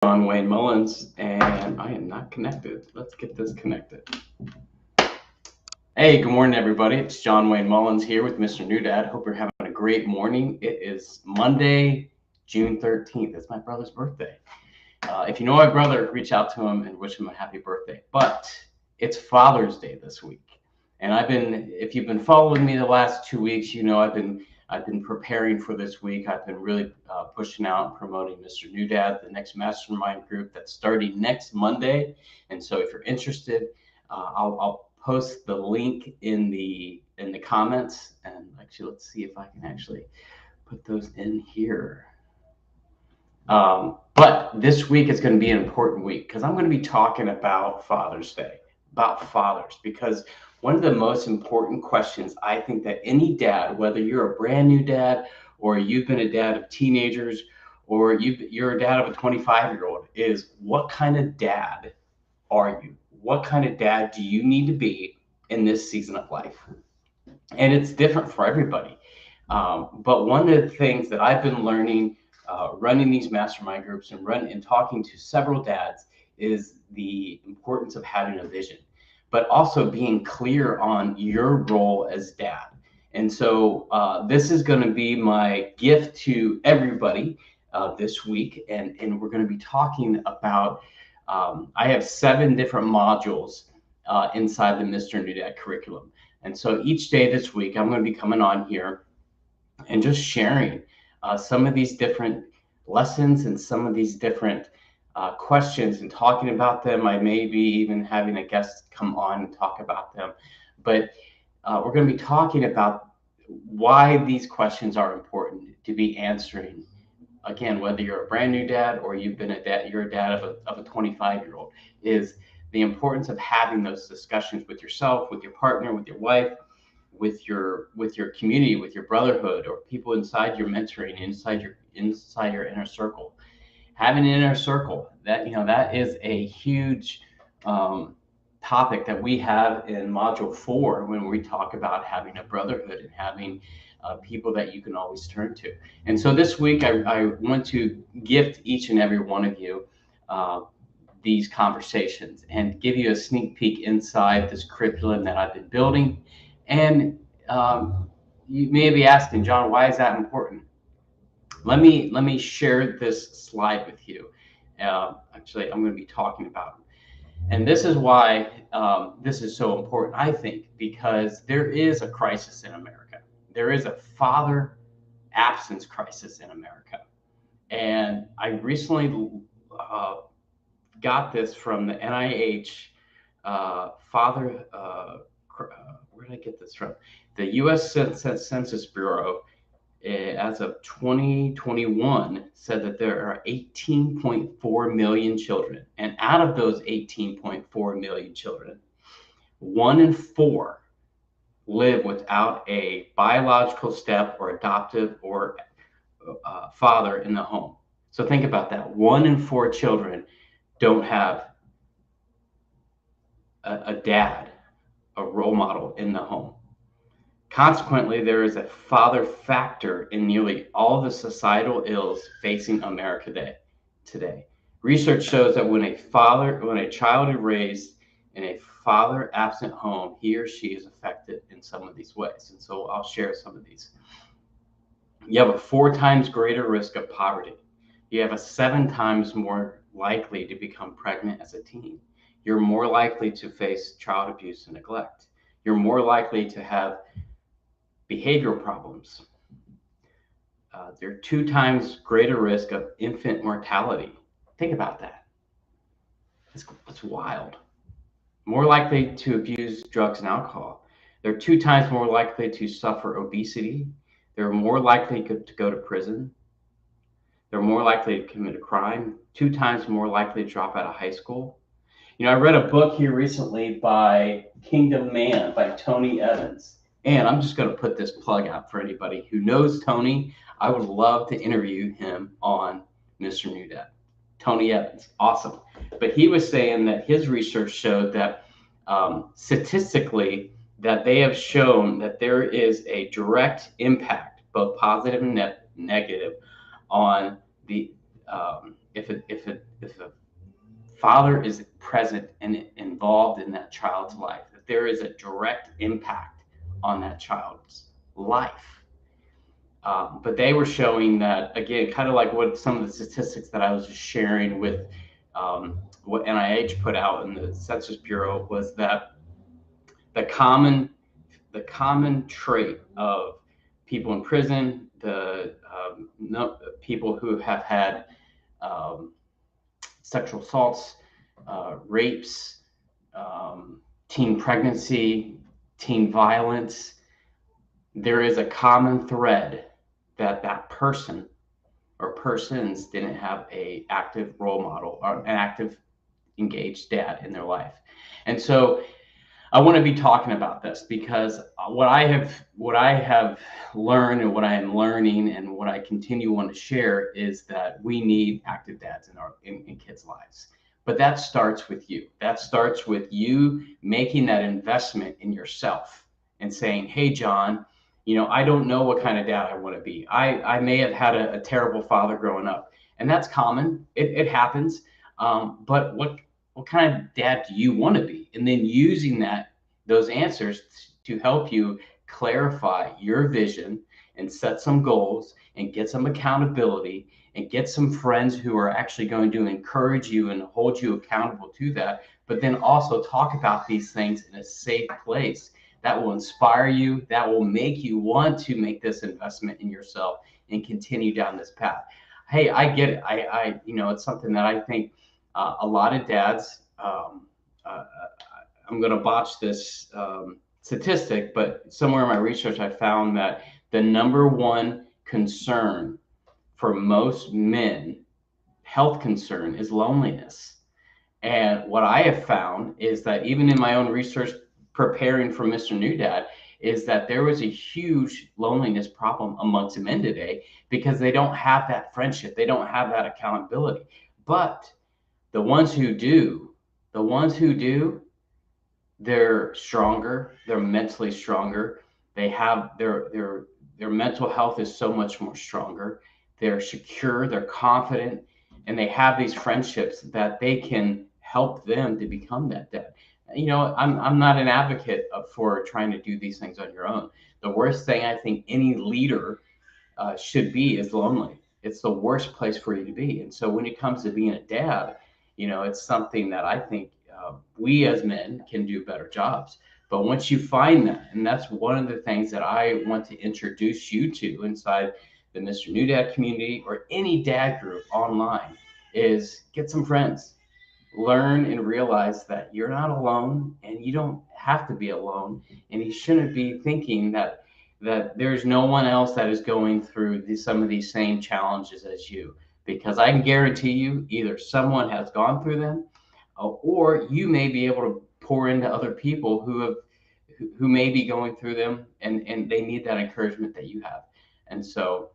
John Wayne Mullins, and I am not connected. Let's get this connected. Hey, good morning, everybody. It's John Wayne Mullins here with Mr. New Dad. Hope you're having a great morning. It is Monday, June 13th. It's my brother's birthday. If you know my brother, reach out to him and wish him a happy birthday. But it's Father's Day this week. And if you've been following me the last 2 weeks, you know I've been preparing for this week. I've been really pushing out and promoting Mr. New Dad, the next mastermind group that's starting next Monday. And so if you're interested, I'll post the link in the comments. And actually, let's see if I can actually put those in here. But this week is going to be an important week because I'm going to be talking about Father's Day, about fathers, because one of the most important questions I think that any dad, whether you're a brand new dad or you've been a dad of teenagers or you're a dad of a 25-year-old, is what kind of dad are you? What kind of dad do you need to be in this season of life? And it's different for everybody. But one of the things that I've been learning running these mastermind groups and talking to several dads is the importance of having a vision, but also being clear on your role as dad. And so this is going to be my gift to everybody this week. And we're going to be talking about, I have 7 different modules inside the Mr. New Dad curriculum. And so each day this week, I'm going to be coming on here and just sharing some of these different lessons and some of these different questions and talking about them. I may be even having a guest come on and talk about them. But we're going to be talking about why these questions are important to be answering. Again, whether you're a brand new dad or you've been a dad, you're a dad of a 25-year-old, is the importance of having those discussions with yourself, with your partner, with your wife, with your community, with your brotherhood, or people inside your mentoring, inside your inner circle. Having an inner circle, that is a huge topic that we have in module 4 when we talk about having a brotherhood and having people that you can always turn to. And so this week I want to gift each and every one of you these conversations and give you a sneak peek inside this curriculum that I've been building. And you may be asking, John, why is that important? Let me share this slide with you. Actually, I'm going to be talking about it. And this is why this is so important, I think, because there is a crisis in America. There is a father absence crisis in America. And I recently got this from the NIH father. Where did I get this from? The U.S. Census Bureau, as of 2021, said that there are 18.4 million children. And out of those 18.4 million children, 1 in 4 live without a biological step or adoptive or father in the home. So think about that. 1 in 4 children don't have a dad, a role model in the home. Consequently, there is a father factor in nearly all the societal ills facing America today. Research shows that when a child is raised in a father absent home, he or she is affected in some of these ways. And so I'll share some of these. You have a 4 times greater risk of poverty. You have a 7 times more likely to become pregnant as a teen. You're more likely to face child abuse and neglect. You're more likely to have behavioral problems. There are 2 times greater risk of infant mortality. Think about that. It's wild. More likely to abuse drugs and alcohol. They're 2 times more likely to suffer obesity. They're more likely to go to prison. They're more likely to commit a crime. 2 times more likely to drop out of high school. I read a book here recently by Kingdom Man by Tony Evans. And I'm just going to put this plug out for anybody who knows Tony. I would love to interview him on Mr. New Dad. Tony Evans, awesome. But he was saying that his research showed that statistically that they have shown that there is a direct impact, both positive and negative, on the if a father is present and involved in that child's life, if there is a direct impact on that child's life. But they were showing that, again, kind of like what some of the statistics that I was just sharing with what NIH put out in the Census Bureau, was that the common the common trait of people in prison, the no, people who have had um, sexual assaults, rapes, teen pregnancy, teen violence, there is a common thread that that person or persons didn't have a active role model or an active engaged dad in their life. And so I want to be talking about this because what I have learned and what I am learning and what I continue want to share is that we need active dads in kids' lives. But that starts with you. That starts with you making that investment in yourself and saying, "Hey, John, I don't know what kind of dad I want to be. I may have had a terrible father growing up, and that's common. It happens. But what kind of dad do you want to be?" And then using those answers to help you clarify your vision and set some goals and get some accountability and get some friends who are actually going to encourage you and hold you accountable to that, but then also talk about these things in a safe place that will inspire you, that will make you want to make this investment in yourself and continue down this path. Hey, I get it. It's something that I think a lot of dads, I'm going to botch this statistic, but somewhere in my research, I found that the number one concern for most men, health concern, is loneliness. And what I have found is that even in my own research preparing for Mr. New Dad, is that there was a huge loneliness problem amongst men today because they don't have that friendship, they don't have that accountability. But the ones who do, the ones who do, they're stronger, they're mentally stronger, they have their mental health is so much more stronger, they're secure, they're confident, and they have these friendships that they can help them to become that dad. I'm not an advocate for trying to do these things on your own. The worst thing I think any leader should be is lonely. It's the worst place for you to be. And so when it comes to being a dad, it's something that I think we as men can do better jobs. But once you find that, and that's one of the things that I want to introduce you to inside the Mr. New Dad community or any dad group online, is get some friends. Learn and realize that you're not alone and you don't have to be alone. And you shouldn't be thinking that there's no one else that is going through some of these same challenges as you, because I can guarantee you either someone has gone through them or you may be able to pour into other people who may be going through them and they need that encouragement that you have. And so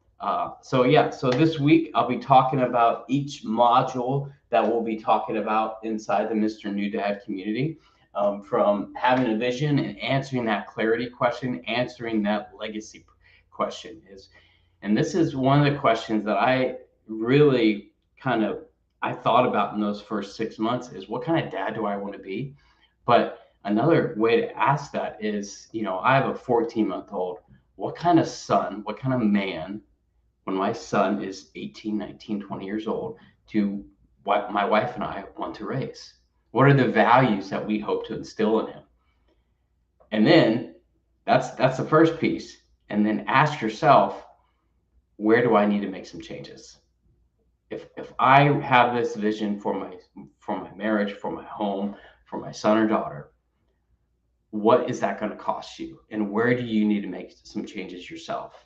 so this week I'll be talking about each module that we'll be talking about inside the Mr. New Dad community, from having a vision and answering that clarity question, answering that legacy question and this is one of the questions that I really I thought about in those first 6 months, is what kind of dad do I want to be? But another way to ask that is, I have a 14-month-old. What kind of son, what kind of man, when my son is 18, 19, 20 years old, to what my wife and I want to raise? What are the values that we hope to instill in him? And then that's the first piece. And then ask yourself, where do I need to make some changes? If I have this vision for my marriage, for my home, for my son or daughter, what is that going to cost you? And where do you need to make some changes yourself?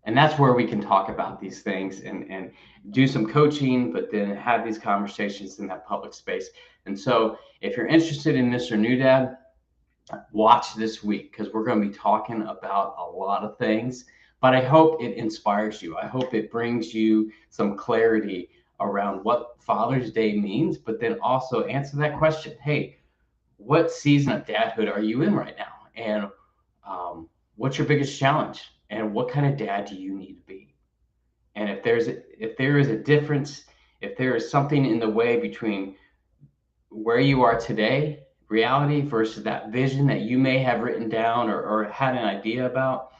And that's where we can talk about these things and do some coaching, but then have these conversations in that public space. And so if you're interested in Mr. New Dad, watch this week, because we're going to be talking about a lot of things. But I hope it inspires you. I hope it brings you some clarity around what Father's Day means, but then also answer that question. Hey, what season of dadhood are you in right now? And what's your biggest challenge? And what kind of dad do you need to be? And if there is a difference, if there is something in the way between where you are today, reality, versus that vision that you may have written down or had an idea about,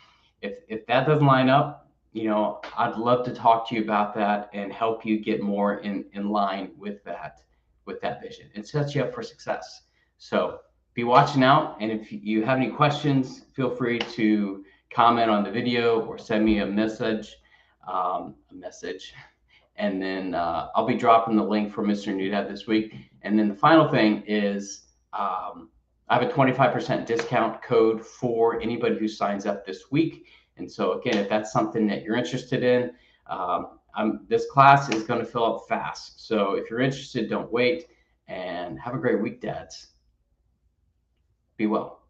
if that doesn't line up, I'd love to talk to you about that and help you get more in line with that vision and set you up for success. So be watching out, and if you have any questions, feel free to comment on the video or send me a message. And then I'll be dropping the link for Mr. New Dad this week. And then the final thing is I have a 25% discount code for anybody who signs up this week. And so again, if that's something that you're interested in, this class is going to fill up fast. So if you're interested, don't wait, and have a great week, dads. Be well.